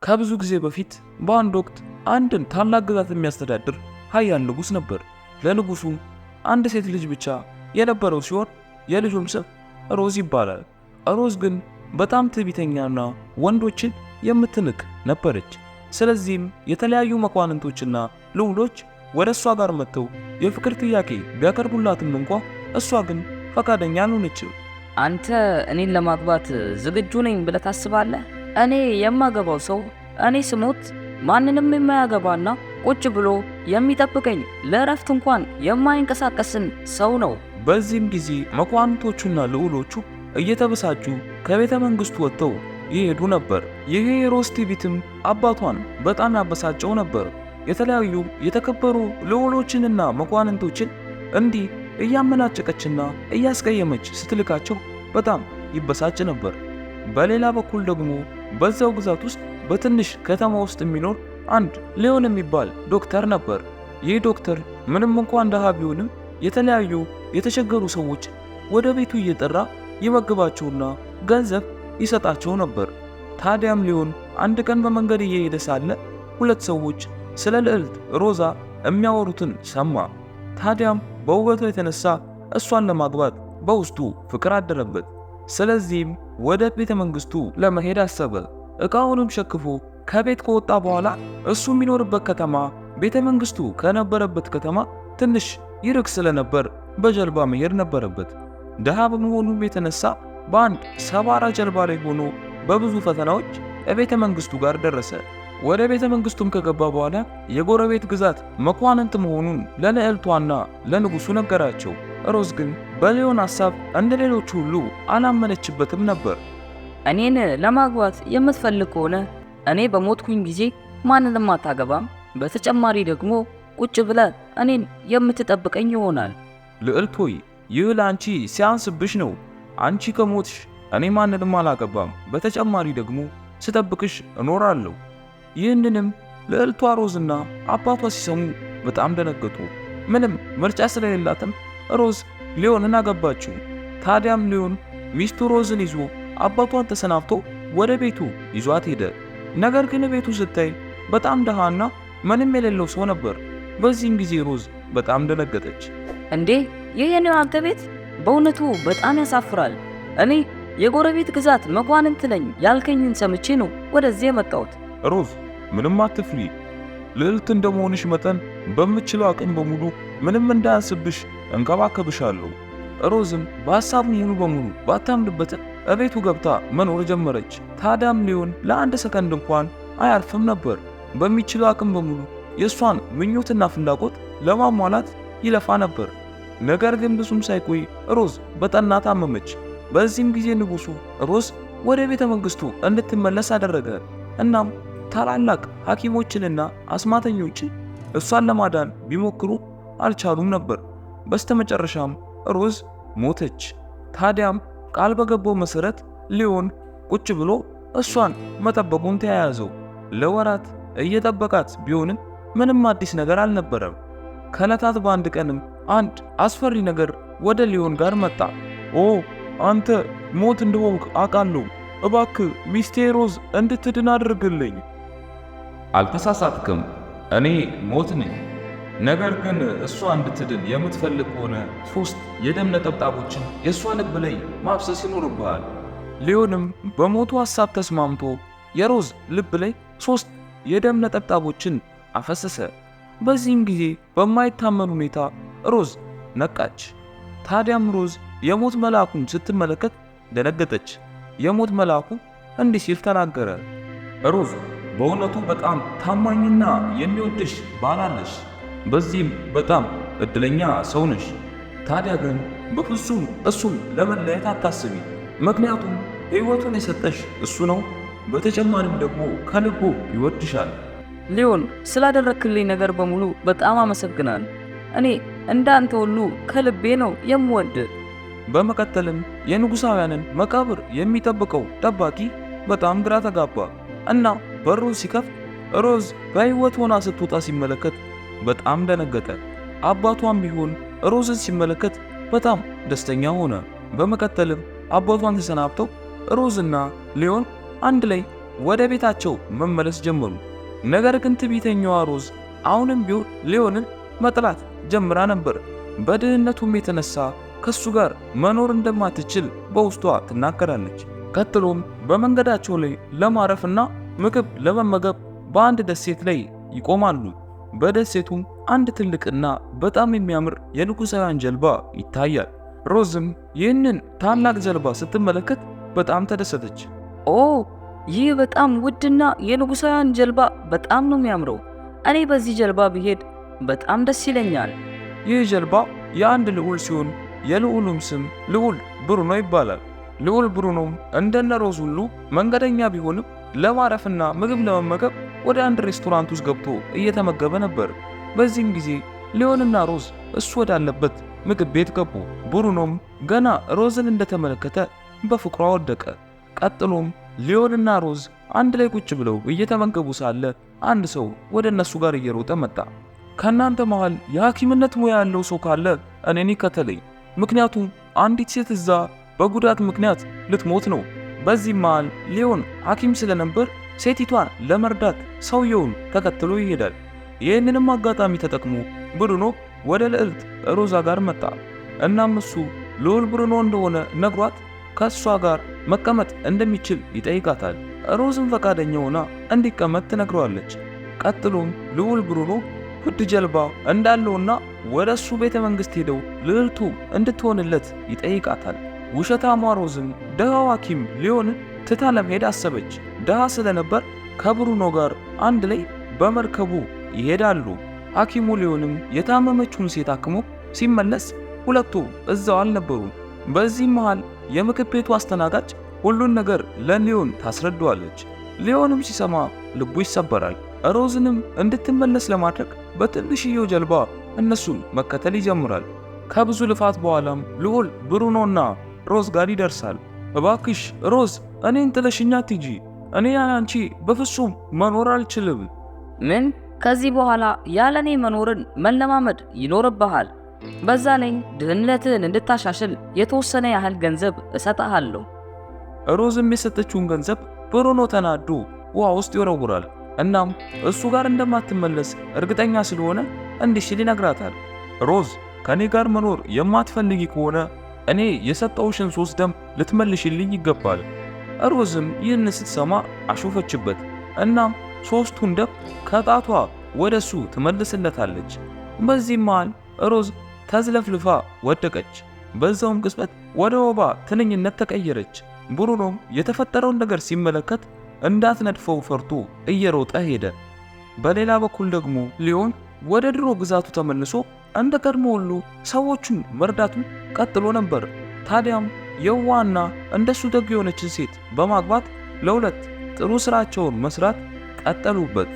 ከብዙ ጊዜ በፊት በአንድ ወቅት አንድን ታላቅ ግዛት የሚያስተዳድር ኃያል ንጉሥ ነበር። ለንጉሡ አንድ ሴት ልጅ ብቻ የነበረው ሲሆን የልጁም ስም ሮዝ ይባላል። ሮዝ ግን በጣም ትዕቢተኛና ወንዶችን የምትንቅ ነበረች። ስለዚህም የተለያዩ መኳንንቶችና ልዑሎች ወደ እሷ ጋር መጥተው የፍቅር ጥያቄ ቢያቀርቡላትም እንኳ እሷ ግን ፈቃደኛ አልሆነችም። አንተ እኔን ለማግባት ዝግጁ ነኝ ብለህ ታስባለህ? እኔ የማገባው ሰው እኔ ስሞት ማንንም የማያገባና ቁጭ ብሎ የሚጠብቀኝ ለእረፍት እንኳን የማይንቀሳቀስን ሰው ነው። በዚህም ጊዜ መኳንንቶቹና ልዑሎቹ እየተበሳጩ ከቤተ መንግሥቱ ወጥተው ይሄዱ ነበር። ይሄ የሮዝ ትዕቢትም አባቷን በጣም ያበሳጨው ነበር። የተለያዩ የተከበሩ ልዑሎችንና መኳንንቶችን እንዲህ እያመናጨቀችና እያስቀየመች ስትልካቸው በጣም ይበሳጭ ነበር። በሌላ በኩል ደግሞ በዛው ግዛት ውስጥ በትንሽ ከተማ ውስጥ የሚኖር አንድ ሊዮን የሚባል ዶክተር ነበር። ይህ ዶክተር ምንም እንኳን ደሃ ቢሆንም የተለያዩ የተቸገሩ ሰዎች ወደ ቤቱ እየጠራ ይመግባቸውና ገንዘብ ይሰጣቸው ነበር። ታዲያም ሊዮን አንድ ቀን በመንገድ እየሄደ ሳለ ሁለት ሰዎች ስለ ልዕልት ሮዛ የሚያወሩትን ሰማ። ታዲያም በውበቷ የተነሳ እሷን ለማግባት በውስጡ ፍቅር አደረበት። ስለዚህም ወደ ቤተ መንግሥቱ ለመሄድ አሰበ። ዕቃውንም ሸክፎ ከቤት ከወጣ በኋላ እሱ የሚኖርበት ከተማ ቤተ መንግሥቱ ከነበረበት ከተማ ትንሽ ይርቅ ስለነበር በጀልባ መሄድ ነበረበት። ድሃ በመሆኑም የተነሳ በአንድ ሰባራ ጀልባ ላይ ሆኖ በብዙ ፈተናዎች ቤተ መንግሥቱ ጋር ደረሰ። ወደ ቤተ መንግሥቱም ከገባ በኋላ የጎረቤት ግዛት መኳንንት መሆኑን ለልዕልቷና ለንጉሡ ነገራቸው። ሮዝ ግን በሊዮን ሐሳብ እንደ ሌሎቹ ሁሉ አላመነችበትም ነበር። እኔን ለማግባት የምትፈልግ ከሆነ እኔ በሞትኩኝ ጊዜ ማንንም አታገባም። በተጨማሪ ደግሞ ቁጭ ብለህ እኔን የምትጠብቀኝ ይሆናል። ልዕልት ሆይ ይህ ለአንቺ ሲያንስብሽ ነው። አንቺ ከሞትሽ እኔ ማንንም አላገባም። በተጨማሪ ደግሞ ስጠብቅሽ እኖራለሁ። ይህንንም ልዕልቷ ሮዝና አባቷ ሲሰሙ በጣም ደነገጡ። ምንም ምርጫ ስለሌላትም ሮዝ ሊዮንን አገባችው። ታዲያም ሊዮን ሚስቱ ሮዝን ይዞ አባቷን ተሰናብቶ ወደ ቤቱ ይዟት ሄደ። ነገር ግን ቤቱ ስታይ በጣም ደሃና ምንም የሌለው ሰው ነበር። በዚህም ጊዜ ሮዝ በጣም ደነገጠች። እንዴ ይህ የኔው አንተ ቤት? በእውነቱ በጣም ያሳፍራል። እኔ የጎረቤት ግዛት መኳንንት ነኝ ያልከኝን ሰምቼ ነው ወደዚህ የመጣሁት። ሮዝ ምንም አትፍሪ። ልዕልት እንደመሆንሽ መጠን በምችለው አቅም በሙሉ ምንም እንዳያንስብሽ እንከባከብሻለሁ። ሮዝም በሐሳቡ ሙሉ በሙሉ ባታምንበትም እቤቱ ገብታ መኖር ጀመረች። ታዲያም ሊዮን ለአንድ ሰከንድ እንኳን አያርፍም ነበር። በሚችለው አቅም በሙሉ የእሷን ምኞትና ፍላጎት ለማሟላት ይለፋ ነበር። ነገር ግን ብዙም ሳይቆይ ሮዝ በጠና ታመመች። በዚህም ጊዜ ንጉሡ ሮዝ ወደ ቤተ መንግሥቱ እንድትመለስ አደረገ። እናም ታላላቅ ሐኪሞችንና አስማተኞችን እሷን ለማዳን ቢሞክሩ አልቻሉም ነበር። በስተመጨረሻም ሮዝ ሞተች። ታዲያም ቃል በገባው መሠረት ሊዮን ቁጭ ብሎ እሷን መጠበቁን ተያያዘው። ለወራት እየጠበቃት ቢሆንም ምንም አዲስ ነገር አልነበረም። ከዕለታት በአንድ ቀንም አንድ አስፈሪ ነገር ወደ ሊዮን ጋር መጣ። ኦ አንተ ሞት እንደሆንክ አውቃለሁ። እባክህ ሚስቴ ሮዝ እንድትድን አድርግልኝ። አልተሳሳትክም፣ እኔ ሞት ነኝ። ነገር ግን እሷ እንድትድን የምትፈልግ ከሆነ 3 የደም ነጠብጣቦችን የእሷ ልብ ላይ ማፍሰስ ይኖርብሃል። ሊዮንም በሞቱ ሐሳብ ተስማምቶ የሮዝ ልብ ላይ 3 የደም ነጠብጣቦችን አፈሰሰ። በዚህም ጊዜ በማይታመን ሁኔታ ሮዝ ነቃች። ታዲያም ሮዝ የሞት መልአኩን ስትመለከት ደነገጠች። የሞት መልአኩ እንዲህ ሲል ተናገረ። ሮዝ በእውነቱ በጣም ታማኝና የሚወድሽ ባል አለሽ። በዚህም በጣም እድለኛ ሰው ነሽ። ታዲያ ግን በፍጹም እሱን ለመለየት አታስቢ፣ ምክንያቱም ሕይወቱን የሰጠሽ እሱ ነው። በተጨማሪም ደግሞ ከልቡ ይወድሻል። ሊዮን ስላደረክልኝ ነገር በሙሉ በጣም አመሰግናለሁ። እኔ እንዳንተ ሁሉ ከልቤ ነው የምወድ። በመቀጠልም የንጉሳውያንን መቃብር የሚጠብቀው ጠባቂ በጣም ግራ ተጋባ እና በሩን ሲከፍት ሮዝ በሕይወት ሆና ስትወጣ ሲመለከት በጣም ደነገጠ። አባቷም ቢሆን ሮዝን ሲመለከት በጣም ደስተኛ ሆነ። በመቀጠልም አባቷን ተሰናብተው ሮዝና ሊዮን አንድ ላይ ወደ ቤታቸው መመለስ ጀመሩ። ነገር ግን ትዕቢተኛዋ ሮዝ አሁንም ቢሆን ሊዮንን መጥላት ጀምራ ነበር። በድህነቱም የተነሳ ከሱ ጋር መኖር እንደማትችል በውስጧ ትናገራለች። ቀጥሎም በመንገዳቸው ላይ ለማረፍና ምግብ ለመመገብ በአንድ ደሴት ላይ ይቆማሉ። በደሴቱም አንድ ትልቅና በጣም የሚያምር የንጉሳውያን ጀልባ ይታያል። ሮዝም ይህንን ታላቅ ጀልባ ስትመለከት በጣም ተደሰተች። ኦ ይህ በጣም ውድና የንጉሳውያን ጀልባ በጣም ነው የሚያምረው። እኔ በዚህ ጀልባ ብሄድ በጣም ደስ ይለኛል። ይህ ጀልባ የአንድ ልዑል ሲሆን የልዑሉም ስም ልዑል ብሩኖ ይባላል። ልዑል ብሩኖም እንደነ ሮዝ ሁሉ መንገደኛ ቢሆንም ለማረፍና ምግብ ለመመገብ ወደ አንድ ሬስቶራንት ውስጥ ገብቶ እየተመገበ ነበር። በዚህም ጊዜ ሊዮንና ሮዝ እሱ ወዳለበት ምግብ ቤት ገቡ። ብሩኖም ገና ሮዝን እንደተመለከተ በፍቅሯ ወደቀ። ቀጥሎም ሊዮንና ሮዝ አንድ ላይ ቁጭ ብለው እየተመገቡ ሳለ አንድ ሰው ወደ እነሱ ጋር እየሮጠ መጣ። ከእናንተ መሃል የሐኪምነት ሙያ ያለው ሰው ካለ እኔን ይከተለኝ፣ ምክንያቱም አንዲት ሴት እዛ በጉዳት ምክንያት ልትሞት ነው። በዚህ መሃል ሊዮን ሐኪም ስለነበር ሴቲቷን ለመርዳት ሰውየውን ተከትሎ ይሄዳል። ይህንንም አጋጣሚ ተጠቅሞ ብሩኖ ወደ ልዕልት ሮዛ ጋር መጣ። እናም እሱ ልዑል ብሩኖ እንደሆነ ነግሯት ከእሷ ጋር መቀመጥ እንደሚችል ይጠይቃታል። ሮዝም ፈቃደኛ ሆና እንዲቀመጥ ትነግረዋለች። ቀጥሎም ልዑል ብሩኖ ውድ ጀልባ እንዳለውና ወደ እሱ ቤተ መንግሥት ሄደው ልዕልቱ እንድትሆንለት ይጠይቃታል። ውሸታሟ ሮዝም ደሃው ሐኪም ሊዮንን ትታ ለመሄድ አሰበች። ደሃ ስለነበር ከብሩኖ ጋር አንድ ላይ በመርከቡ ይሄዳሉ። ሐኪሙ ሊዮንም የታመመችውን ሴት አክሞ ሲመለስ ሁለቱ እዛው አልነበሩም። በዚህም መሃል የምግብ ቤቱ አስተናጋጅ ሁሉን ነገር ለሊዮን ታስረዳዋለች። ሊዮንም ሲሰማ ልቡ ይሰበራል። ሮዝንም እንድትመለስ ለማድረግ በትንሽዬው ጀልባ እነሱን መከተል ይጀምራል። ከብዙ ልፋት በኋላም ልዑል ብሩኖና ሮዝ ጋር ይደርሳል። እባክሽ ሮዝ እኔን ጥለሽኝ አትሂጂ፣ እኔ ያለ አንቺ በፍጹም መኖር አልችልም። ምን? ከዚህ በኋላ ያለ እኔ መኖርን መለማመድ ይኖርብሃል። በዛ ላይ ድህነትህን እንድታሻሽል የተወሰነ ያህል ገንዘብ እሰጥሃለሁ። ሮዝም የሰጠችውን ገንዘብ ብሩኖ ተናዶ ውሃ ውስጥ ይወረውራል። እናም እሱ ጋር እንደማትመለስ እርግጠኛ ስለሆነ እንዲህ ሲል ይነግራታል። ሮዝ ከኔ ጋር መኖር የማትፈልጊ ከሆነ እኔ የሰጠውሽን 3 ደም ልትመልሽልኝ ይገባል። ሮዝም ይህን ስትሰማ አሾፈችበት። እናም 3ቱን ደም ከጣቷ ወደሱ ትመልስለታለች። በዚህም መሃል ሮዝ ተዝለፍልፋ ወደቀች። በዛውም ቅጽበት ወደ ወባ ትንኝነት ተቀየረች። ብሩኖም የተፈጠረውን ነገር ሲመለከት እንዳትነድፈው ፈርቶ እየሮጠ ሄደ። በሌላ በኩል ደግሞ ሊዮን ወደ ድሮ ግዛቱ ተመልሶ እንደ ቀድሞ ሁሉ ሰዎቹን መርዳቱን ቀጥሎ ነበር። ታዲያም የዋና እንደሱ ደግ የሆነችን ሴት በማግባት ለሁለት ጥሩ ስራቸውን መስራት ቀጠሉበት።